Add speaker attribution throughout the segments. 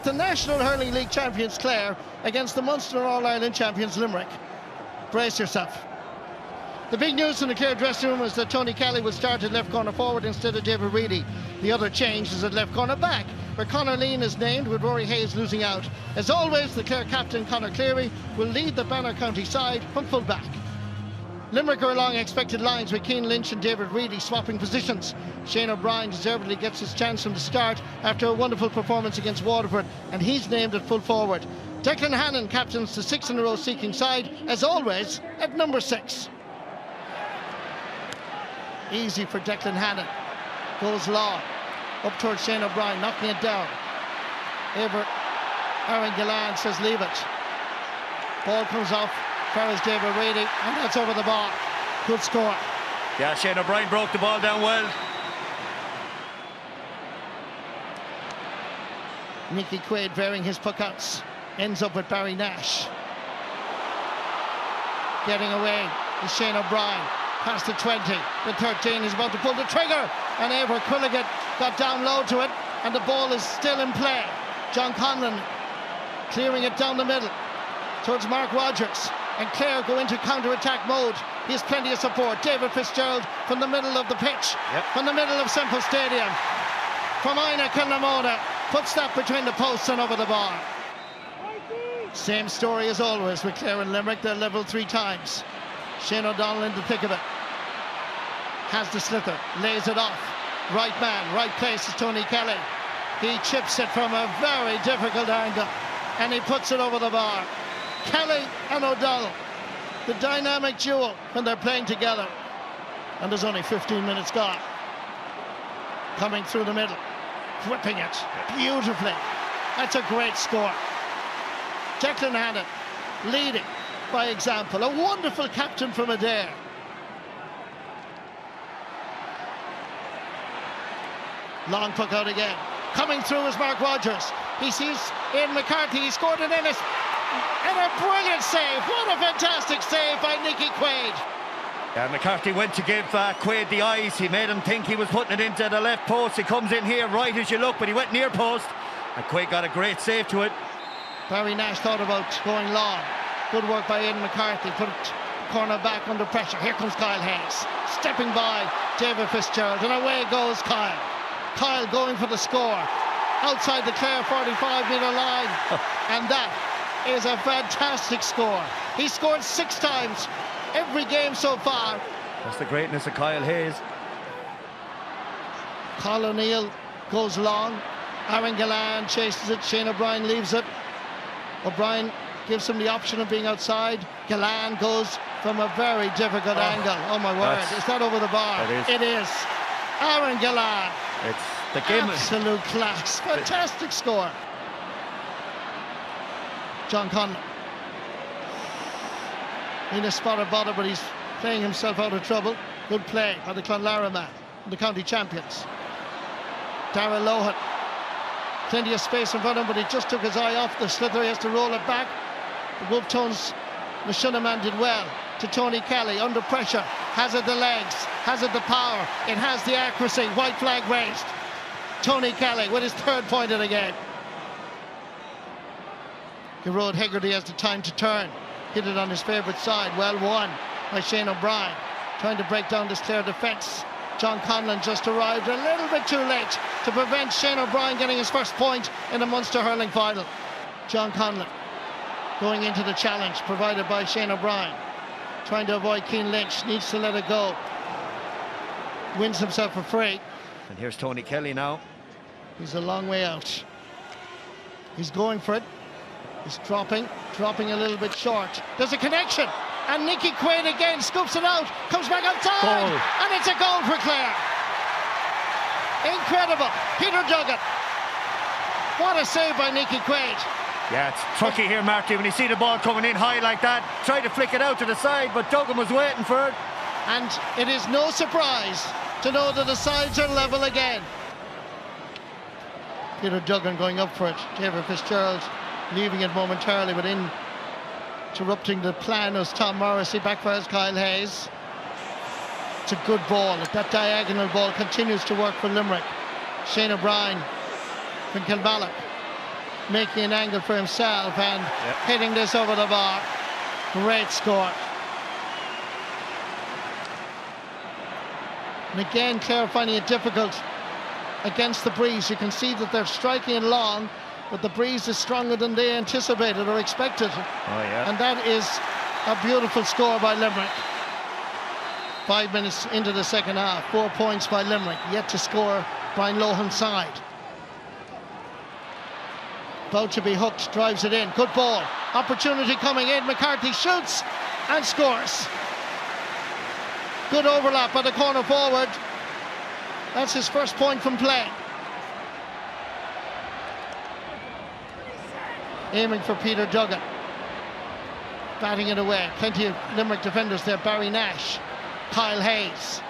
Speaker 1: the National Hurling League champions Clare against the Munster All-Ireland champions Limerick. Brace yourself. The big news in the Clare dressing room is that Tony Kelly will start at left corner forward instead of David Reedy. The other change is at left corner back, where Conor Lean is named with Rory Hayes losing out. As always, the Clare captain Conor Cleary will lead the Banner County side from full back. Limerick are along expected lines with Cian Lynch and David Reedy swapping positions. Shane O'Brien deservedly gets his chance from the start after a wonderful performance against Waterford, and he's named at full forward. Declan Hannon captains the 6 in a row seeking side, as always, at number 6. Easy for Declan Hannon. Goes long. Up towards Shane O'Brien, knocking it down. Aaron Gillan says leave it. Ball comes off. Farrell's David Reedy, and that's over the bar. Good score.
Speaker 2: Yeah, Shane O'Brien broke the ball down well.
Speaker 1: Nicky Quaid varying his puckouts. Ends up with Barry Nash. Getting away is Shane O'Brien. Past the 20. The 13 is about to pull the trigger. And Eibhear Quilligan got down low to it. And the ball is still in play. John Conlon clearing it down the middle towards Mark Rogers. And Clare go into counter-attack mode. He has plenty of support. David Fitzgerald from the middle of the pitch. From the middle of Semple Stadium. From Aina Kilnamona. Puts that between the posts and over the bar. Same story as always with Clare and Limerick. They're level 3 times. Shane O'Donnell in the thick of it. Has the slither. Lays it off. Right man, right place is Tony Kelly. He chips it from a very difficult angle. And he puts it over the bar. Kelly and O'Donnell, the dynamic duo when they're playing together. And there's only 15 minutes gone. Coming through the middle, whipping it beautifully. That's a great score. Declan Hannon leading by example. A wonderful captain from Adair. Long puck out again. Coming through is Mark Rogers. He sees Ian McCarthy. He scored an Ennis. And a brilliant save. What a fantastic save by Nicky Quaid.
Speaker 2: Yeah, McCarthy went to give Quaid the eyes. He made him think he was putting it into the left post. He comes in here right as you look, but he went near post. And Quaid got a great save to it.
Speaker 1: Barry Nash thought about going long. Good work by Ian McCarthy. Put it corner back under pressure. Here comes Kyle Hayes. Stepping by David Fitzgerald. And away goes Kyle. Kyle going for the score. Outside the Clare 45-metre line. And that is a fantastic score. He scored 6 times every game so far.
Speaker 2: That's the greatness of Kyle Hayes.
Speaker 1: Colin O'Neill goes long. Aaron Gillan chases it. Shane O'Brien leaves it. O'Brien gives him the option of being outside. Gillan goes from a very difficult angle. Oh my word, is that over the bar? It is. Aaron Gillan.
Speaker 2: It's the game.
Speaker 1: Absolute class. Fantastic score. John Conlon in a spot of bother, but he's playing himself out of trouble. Good play by the Clonlara man, the county champions. Darragh Lohan, plenty of space in front of him, but he just took his eye off the slither. He has to roll it back. The Wolf Tones Mashuna man did well to Tony Kelly under pressure. Has it the legs, has it the power, it has the accuracy. White flag raised. Tony Kelly with his 3rd point of the game. Gerard Hegarty has the time to turn. Hit it on his favourite side. Well won by Shane O'Brien. Trying to break down this Clare defence. John Conlon just arrived a little bit too late to prevent Shane O'Brien getting his first point in the Munster hurling final. John Conlon going into the challenge provided by Shane O'Brien. Trying to avoid Cian Lynch. Needs to let it go. Wins himself a free.
Speaker 2: And here's Tony Kelly now.
Speaker 1: He's a long way out. He's going for it. He's dropping a little bit short. There's a connection, and Nicky Quaid again scoops it out, comes back outside,
Speaker 2: goal.
Speaker 1: And it's a goal for Clare. Incredible. Peter Duggan. What a save by Nicky Quaid.
Speaker 2: Yeah, it's tricky here, Marty, when you see the ball coming in high like that. Tried to flick it out to the side, but Duggan was waiting for it.
Speaker 1: And it is no surprise to know that the sides are level again. Peter Duggan going up for it. David Fitzgerald leaving it momentarily, but interrupting the plan was Tom Morrissey. Backfires Kyle Hayes. It's a good ball. That diagonal ball continues to work for Limerick. Shane O'Brien from Kilmallock. making an angle for himself and hitting this over the bar. Great score. And again, Clare finding it difficult against the breeze. You can see that they're striking it long, but the breeze is stronger than they anticipated or expected. And that is a beautiful score by Limerick. 5 minutes into the second half, 4 points by Limerick, yet to score Brian Lohan's side. About to be hooked, drives it in, good ball, opportunity coming in, McCarthy shoots and scores. Good overlap by the corner forward. That's his first point from play. Aiming for Peter Duggan, batting it away. Plenty of Limerick defenders there. Barry Nash, Kyle Hayes,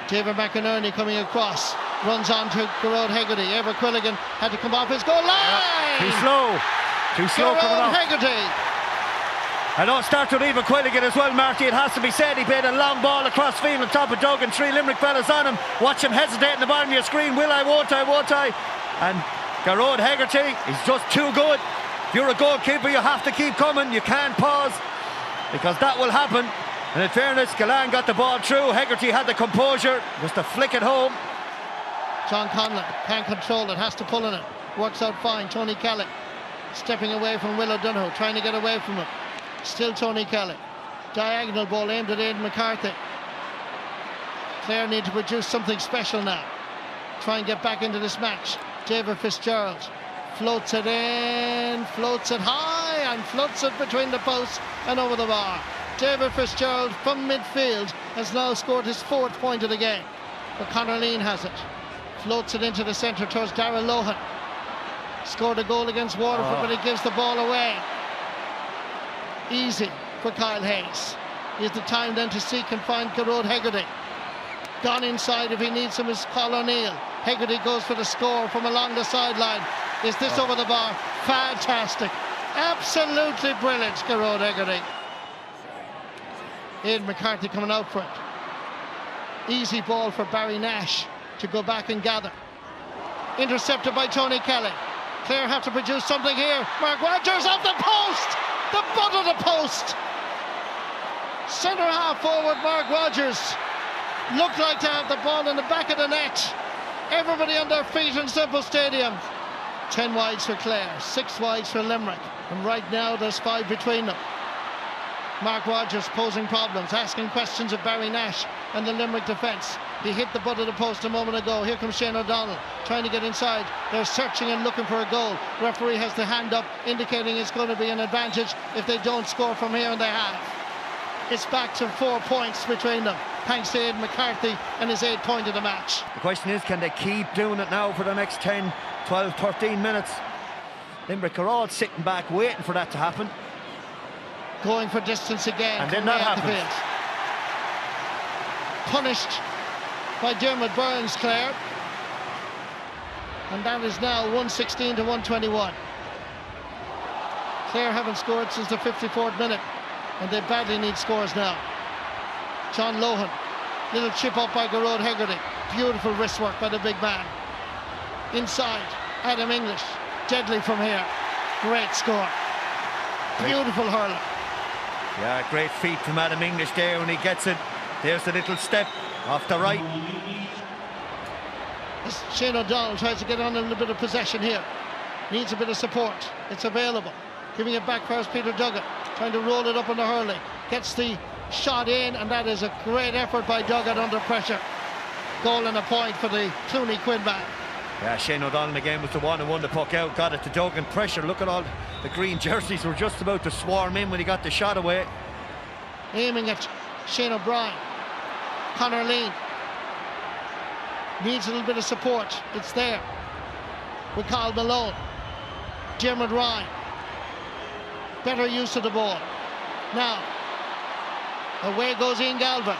Speaker 1: David McInerney coming across, runs on to Gerard Hegarty. Eibhear Quilligan had to come off his goal line.
Speaker 2: Too slow coming off.
Speaker 1: Hegarty.
Speaker 2: I know it starts with Eibhear Quilligan as well, Marty. It has to be said, he played a long ball across field on top of Duggan. 3 Limerick fellas on him. Watch him hesitate in the bottom of your screen. Will I, won't I? And Gerard Hegarty is just too good. If you're a goalkeeper, you have to keep coming. You can't pause, because that will happen. And in fairness, Gillane got the ball through. Hegarty had the composure just to flick it home.
Speaker 1: John Conlon can't control it, has to pull in it. Works out fine. Tony Kelly stepping away from Will O'Donoghue, trying to get away from him. Still Tony Kelly. Diagonal ball aimed at Aidan McCarthy. Clare need to produce something special now. Try and get back into this match. David Fitzgerald floats it in, floats it high, and floats it between the posts and over the bar. David Fitzgerald from midfield has now scored his 4th point of the game. But Conor Lean has it. Floats it into the centre towards Darragh Lohan. Scored a goal against Waterford, but he gives the ball away. Easy for Kyle Hayes. Here's the time then to seek and find Gerard Hegarty. Gone inside if he needs him is Paul O'Neill. Hegarty goes for the score from along the sideline. Is this over the bar? Fantastic. Absolutely brilliant, Gerard Hegarty. Aidan McCarthy coming out for it. Easy ball for Barry Nash to go back and gather. Intercepted by Tony Kelly. Clare have to produce something here. Mark Rogers off the post! The butt of the post! Centre half forward Mark Rogers looked like to have the ball in the back of the net. Everybody on their feet in Semple Stadium. 10 wides for Clare, 6 wides for Limerick, and right now there's 5 between them. Mark Rogers posing problems, asking questions of Barry Nash and the Limerick defence. He hit the butt of the post a moment ago. Here comes Shane O'Donnell trying to get inside. They're searching and looking for a goal. Referee has the hand up indicating it's going to be an advantage if they don't score from here, and they have. It's back to 4 points between them, thanks to Aidan McCarthy and his 8th point of the match.
Speaker 2: The question is, can they keep doing it now for the next 10, 12, 13 minutes? Limerick are all sitting back waiting for that to happen.
Speaker 1: Going for distance again.
Speaker 2: And then that happens.
Speaker 1: Punished by Dermot Burns, Clare. And that is now 116 to 121. Clare haven't scored since the 54th minute, and they badly need scores now. John Lohan, little chip up by Gerard Hegarty. Beautiful wrist work by the big man. Inside, Adam English, deadly from here. Great score. Beautiful hurler.
Speaker 2: Yeah, great feet from Adam English there when he gets it. There's the little step off the right.
Speaker 1: Shane O'Donnell tries to get on a little bit of possession here. Needs a bit of support. It's available. Giving it back first, Peter Duggan. Trying to roll it up on the hurling. Gets the shot in, and that is a great effort by Duggan under pressure. Goal and a point for the Clooney Quinn man.
Speaker 2: Yeah, Shane O'Donnell again was the one who won the puck out. Got it to Duggan. Pressure. Look at all the green jerseys were just about to swarm in when he got the shot away.
Speaker 1: Aiming at Shane O'Brien. Conor Lean needs a little bit of support. It's there with Carl Malone. Dermot Ryan, better use of the ball. Now away goes Ian Galvin,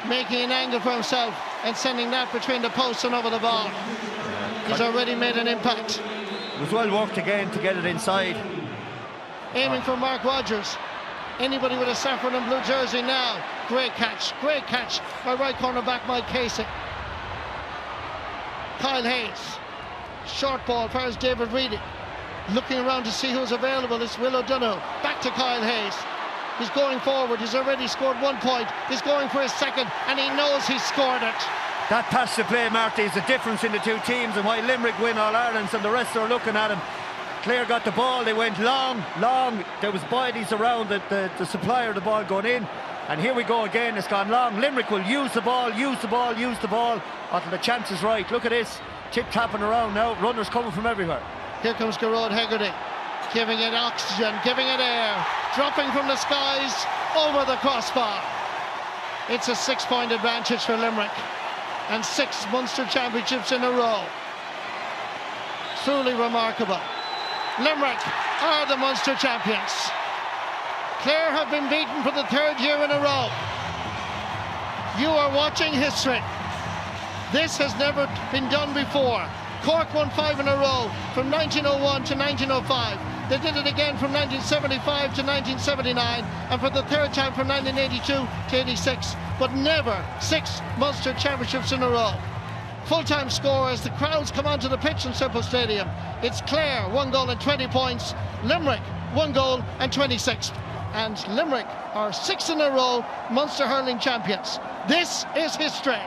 Speaker 1: making an angle for himself and sending that between the posts and over the bar. He's already made an impact.
Speaker 2: It was well worked again to get it inside.
Speaker 1: Aiming for Mark Rogers. Anybody with a saffron and blue jersey now. Great catch by right corner back Mike Casey. Kyle Hayes Short ball, fires David Reedy. Looking around to see who's available. It's Will O'Donoghue. Back to Kyle Hayes. He's going forward. He's already scored 1 point. He's going for his second, and he knows he's scored it.
Speaker 2: That pass to play, Marty, is the difference in the two teams, and why Limerick win All-Irelands and the rest are looking at him. Clare got the ball. They went long. There was bodies around the supplier of the ball going in. And here we go again. It's gone long. Limerick will use the ball until the chance is right. Look at this. Tip-tapping around now. Runners coming from everywhere.
Speaker 1: Here comes Garrod Hegarty, giving it oxygen, giving it air, dropping from the skies over the crossbar. It's a 6-point advantage for Limerick, and 6 Munster championships in a row. Truly remarkable. Limerick are the Munster champions. Clare have been beaten for the 3rd year in a row. You are watching history. This has never been done before. Cork won 5 in a row from 1901 to 1905. They did it again from 1975 to 1979, and for the 3rd time from 1982 to 86, but never 6 Munster championships in a row. Full-time score as the crowds come onto the pitch in Semple Stadium. It's Clare, 1 goal and 20 points. Limerick, 1 goal and 26. And Limerick are 6 in a row Munster hurling champions. This is history.